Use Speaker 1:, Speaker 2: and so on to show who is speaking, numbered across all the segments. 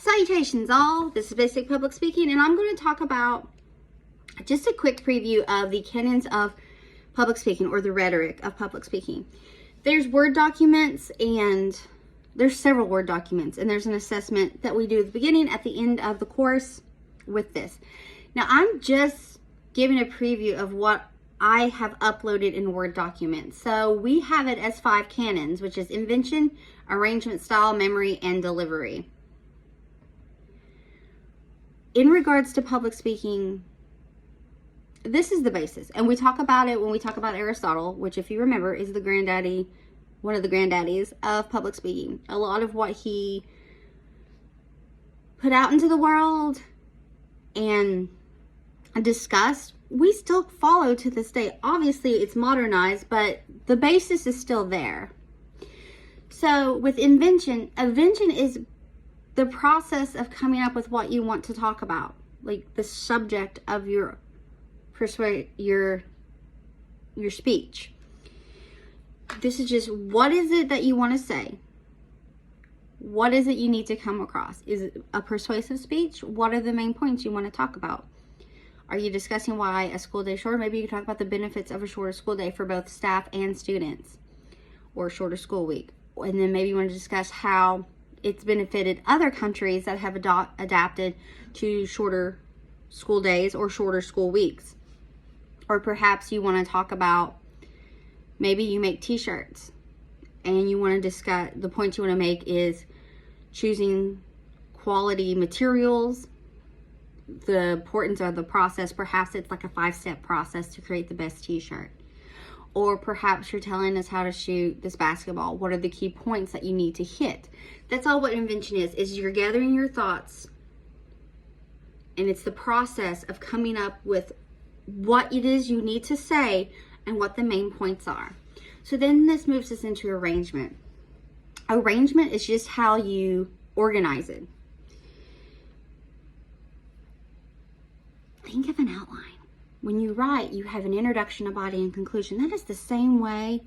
Speaker 1: Salutations all, this is Basic Public Speaking, and I'm going to talk about just a quick preview of the canons of public speaking, or the rhetoric of public speaking. There's Word documents, and there's several Word documents, and there's an assessment that we do at the beginning, at the end of the course with this. Now, I'm just giving a preview of what I have uploaded in Word documents. So we have it as 5 canons, which is invention, arrangement, style, memory, and delivery. In regards to public speaking, this is the basis. And we talk about it when we talk about Aristotle, which, if you remember, is the granddaddy, one of the granddaddies of public speaking. A lot of what he put out into the world and discussed, we still follow to this day. Obviously, it's modernized, but the basis is still there. So with invention is the process of coming up with what you want to talk about, like the subject of your speech. This is just, what is it that you want to say? What is it you need to come across? Is it a persuasive speech? What are the main points you want to talk about? Are you discussing why a school day shorter? Maybe you can talk about the benefits of a shorter school day for both staff and students, or a shorter school week. And then maybe you want to discuss how it's benefited other countries that have adapted to shorter school days or shorter school weeks. Or perhaps you want to talk about, maybe you make t-shirts and you want to discuss, the point you want to make is choosing quality materials, the importance of the process. Perhaps it's like a 5-step process to create the best t-shirt. Or perhaps you're telling us how to shoot this basketball. What are the key points that you need to hit? That's all what invention is you're gathering your thoughts, and it's the process of coming up with what it is you need to say and what the main points are. So then this moves us into arrangement. Arrangement is just how you organize it. Think of an outline. When you write, you have an introduction, a body, and conclusion. That is the same way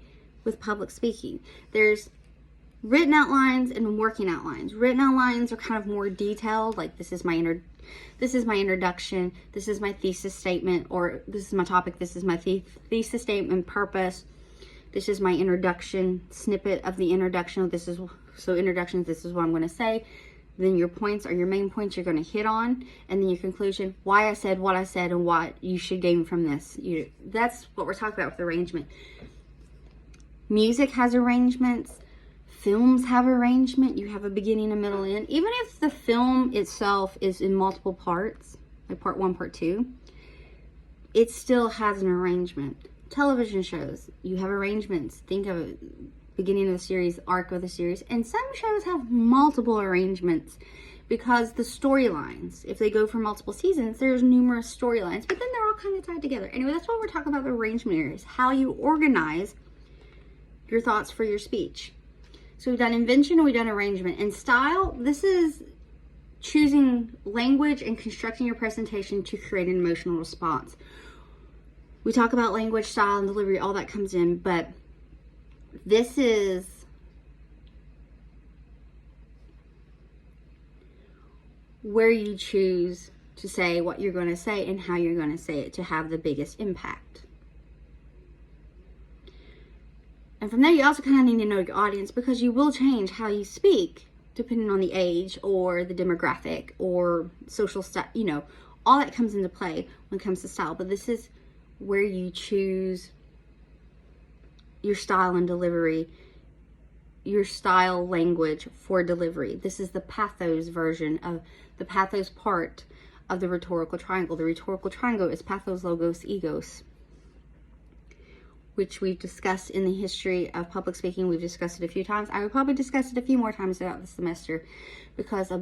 Speaker 1: with public speaking. There's written outlines and working outlines. Written outlines are kind of more detailed, like this is my introduction, this is my thesis statement, or this is my topic, this is my thesis statement purpose, this is my introduction, snippet of the introduction, this is what I'm going to say. Then your points are your main points you're going to hit on, and then your conclusion, why I said what I said and what you should gain from this. That's what we're talking about with arrangement. Music has arrangements. Films have arrangement. You have a beginning, a middle, end. Even if the film itself is in multiple parts, like part 1, part 2, it still has an arrangement. Television shows, you have arrangements. Think of it. Beginning of the series, arc of the series, and some shows have multiple arrangements because the storylines, if they go for multiple seasons, there's numerous storylines, but then they're all kind of tied together. Anyway, that's what we're talking about. The arrangement areas, how you organize your thoughts for your speech. So we've done invention, we've done arrangement. And style, this is choosing language and constructing your presentation to create an emotional response. We talk about language, style, and delivery, all that comes in, but this is where you choose to say what you're going to say and how you're going to say it to have the biggest impact. And from there, you also kind of need to know your audience, because you will change how you speak depending on the age or the demographic or social stuff. All that comes into play when it comes to style. But this is where you choose your style and delivery, your style language for delivery. This is the pathos version of the pathos part of the rhetorical triangle. The rhetorical triangle is pathos, logos, egos, which we've discussed in the history of public speaking. We've discussed it a few times. I would probably discuss it a few more times throughout the semester because,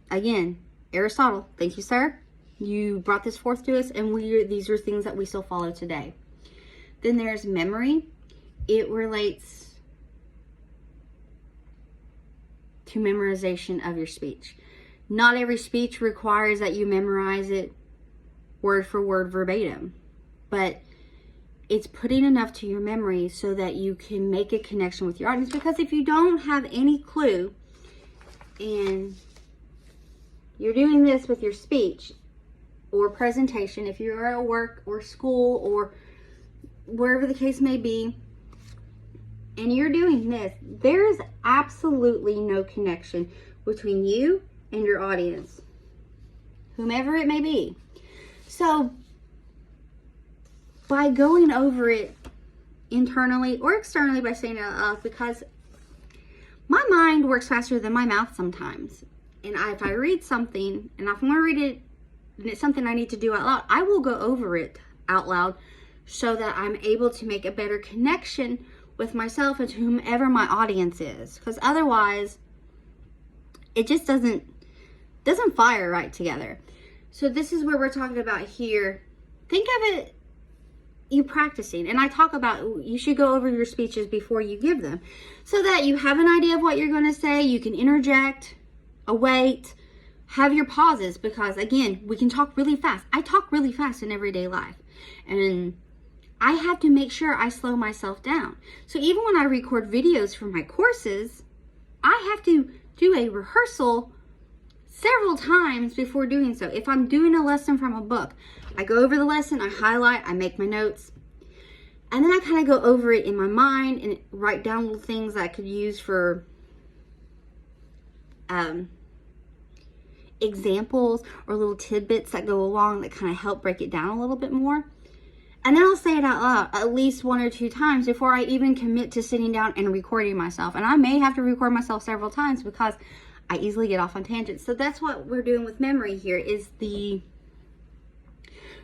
Speaker 1: again, Aristotle, thank you, sir. You brought this forth to us, and these are things that we still follow today. Then there's memory. It relates to memorization of your speech. Not every speech requires that you memorize it word for word verbatim, but it's putting enough to your memory so that you can make a connection with your audience. Because if you don't have any clue in you're doing this with your speech or presentation, if you're at work or school or wherever the case may be, and you're doing this, there is absolutely no connection between you and your audience, whomever it may be. So by going over it internally or externally, by saying it out loud, because my mind works faster than my mouth sometimes. And if I read something, and if I'm going to read it, and it's something I need to do out loud, I will go over it out loud so that I'm able to make a better connection with myself and to whomever my audience is. Because otherwise, it just doesn't fire right together. So this is where we're talking about here. Think of it, you practicing. And I talk about you should go over your speeches before you give them so that you have an idea of what you're going to say. You can interject, await, have your pauses, because again, we can talk really fast. I talk really fast in everyday life, and I have to make sure I slow myself down. So even when I record videos for my courses, I have to do a rehearsal several times before doing so. If I'm doing a lesson from a book, I go over the lesson, I highlight, I make my notes, and then I kind of go over it in my mind and write down little things I could use for examples or little tidbits that go along that kind of help break it down a little bit more. And then I'll say it out loud at least 1 or 2 times before I even commit to sitting down and recording myself. And I may have to record myself several times because I easily get off on tangents. So that's what we're doing with memory here, is the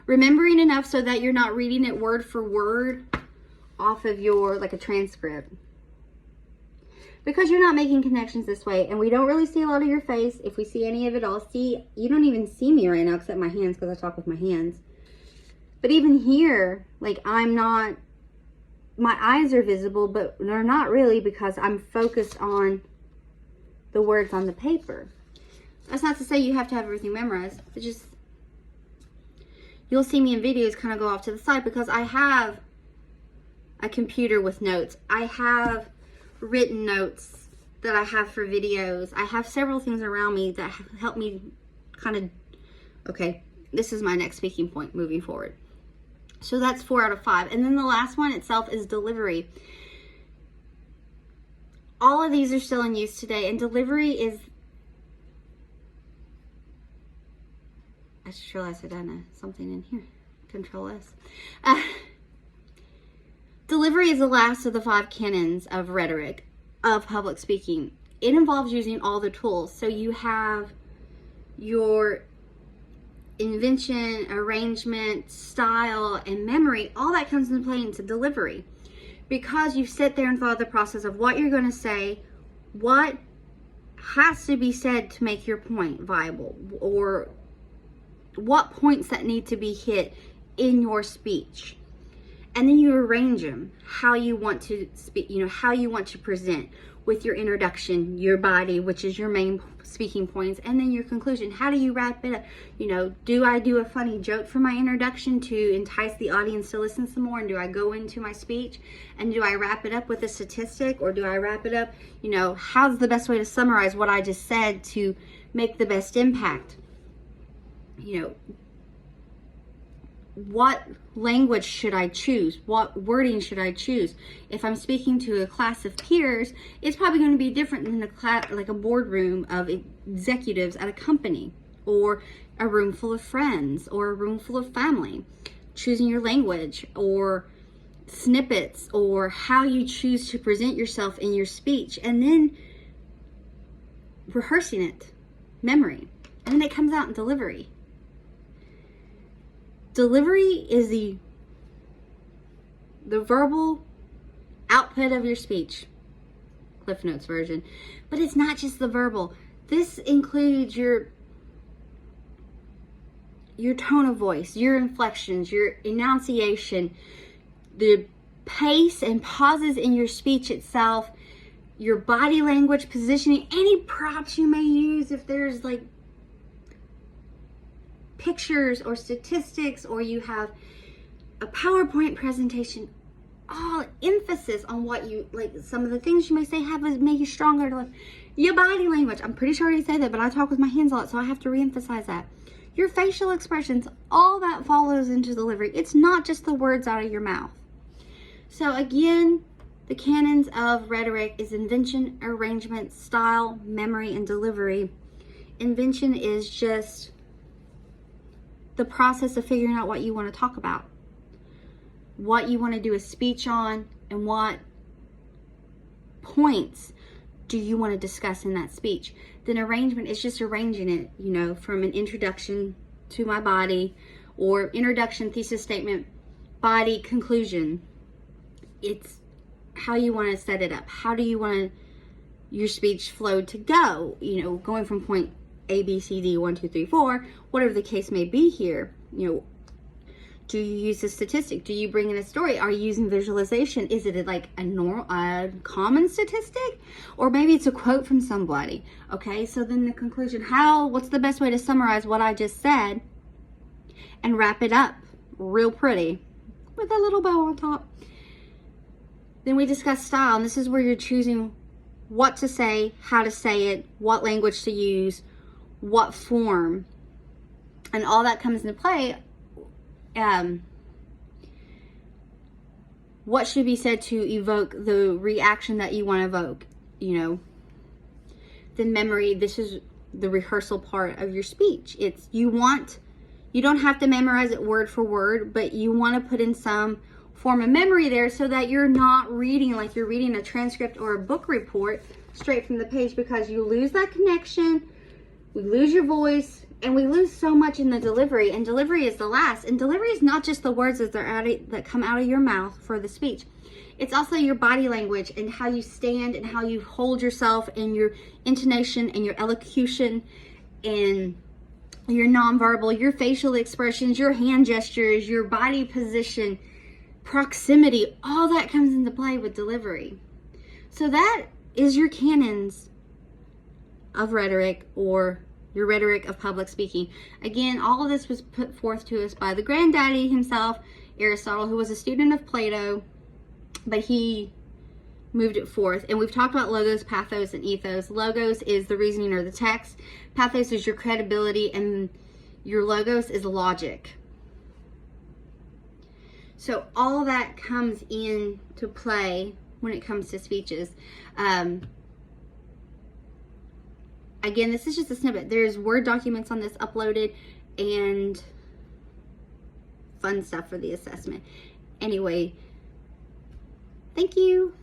Speaker 1: remembering enough so that you're not reading it word for word off of your, like a transcript. Because you're not making connections this way. And we don't really see a lot of your face. If we see any of it all, see, you don't even see me right now except my hands, because I talk with my hands. But even here, like, I'm not, my eyes are visible, but they're not really, because I'm focused on the words on the paper. That's not to say you have to have everything memorized. It's just, you'll see me in videos kind of go off to the side because I have a computer with notes. I have written notes that I have for videos. I have several things around me that help me kind of, okay, this is my next speaking point moving forward. So that's 4 out of 5. And then the last one itself is delivery. All of these are still in use today, and delivery is, I just realized I done something in here. Control S. Delivery is the last of the 5 canons of rhetoric, of public speaking. It involves using all the tools. So you have your invention, arrangement, style, and memory. All that comes into play into delivery. Because you sit there and thought the process of what you're going to say, what has to be said to make your point viable, or what points that need to be hit in your speech. And then you arrange them how you want to speak, how you want to present with your introduction, your body, which is your main speaking points, and then your conclusion. How do you wrap it up? Do I do a funny joke for my introduction to entice the audience to listen some more? And do I go into my speech and do I wrap it up with a statistic, or do I wrap it up, how's the best way to summarize what I just said to make the best impact? What language should I choose? What wording should I choose? If I'm speaking to a class of peers, it's probably going to be different than like a boardroom of executives at a company, or a room full of friends, or a room full of family. Choosing your language, or snippets, or how you choose to present yourself in your speech, and then rehearsing it, memory, and then it comes out in delivery. Delivery is the verbal output of your speech, Cliff Notes version. But it's not just the verbal. This includes your tone of voice, your inflections, your enunciation, the pace and pauses in your speech itself, your body language, positioning, any props you may use if there's like pictures or statistics, or you have a PowerPoint presentation. All emphasis on what you like. Some of the things you may say make you stronger. Your body language. I'm pretty sure I already said that, but I talk with my hands a lot, so I have to reemphasize that. Your facial expressions, all that follows into delivery. It's not just the words out of your mouth. So again, the canons of rhetoric is invention, arrangement, style, memory, and delivery. Invention is just the process of figuring out what you want to talk about, what you want to do a speech on, and what points do you want to discuss in that speech. Then arrangement is just arranging it, you know, from an introduction to my body, or introduction, thesis statement, body, conclusion. It's how you want to set it up. How do you want your speech flow to go? You know, going from point A, B, C, D, 1, 2, 3, 4, whatever the case may be here. You know, do you use a statistic? Do you bring in a story? Are you using visualization? Is it like a common statistic? Or maybe it's a quote from somebody. Okay, so then the conclusion, what's the best way to summarize what I just said and wrap it up real pretty with a little bow on top? Then we discuss style, and this is where you're choosing what to say, how to say it, what language to use, what form, and all that comes into play. What should be said to evoke the reaction that you want to evoke, you know. Then memory, this is the rehearsal part of your speech. It's you don't have to memorize it word for word, but you want to put in some form of memory there so that you're not reading like you're reading a transcript or a book report straight from the page, because you lose that connection, we lose your voice, and we lose so much in the delivery, and delivery is the last. And delivery is not just the words that come out of your mouth for the speech. It's also your body language and how you stand and how you hold yourself, and your intonation and your elocution and your nonverbal, your facial expressions, your hand gestures, your body position, proximity, all that comes into play with delivery. So that is your canons of rhetoric, or your rhetoric of public speaking. Again, all of this was put forth to us by the granddaddy himself, Aristotle, who was a student of Plato, but he moved it forth. And we've talked about logos, pathos, and ethos. Logos is the reasoning or the text. Pathos is your credibility, and your logos is logic. So all that comes into play when it comes to speeches. Again, this is just a snippet. There's Word documents on this uploaded and fun stuff for the assessment. Anyway, thank you.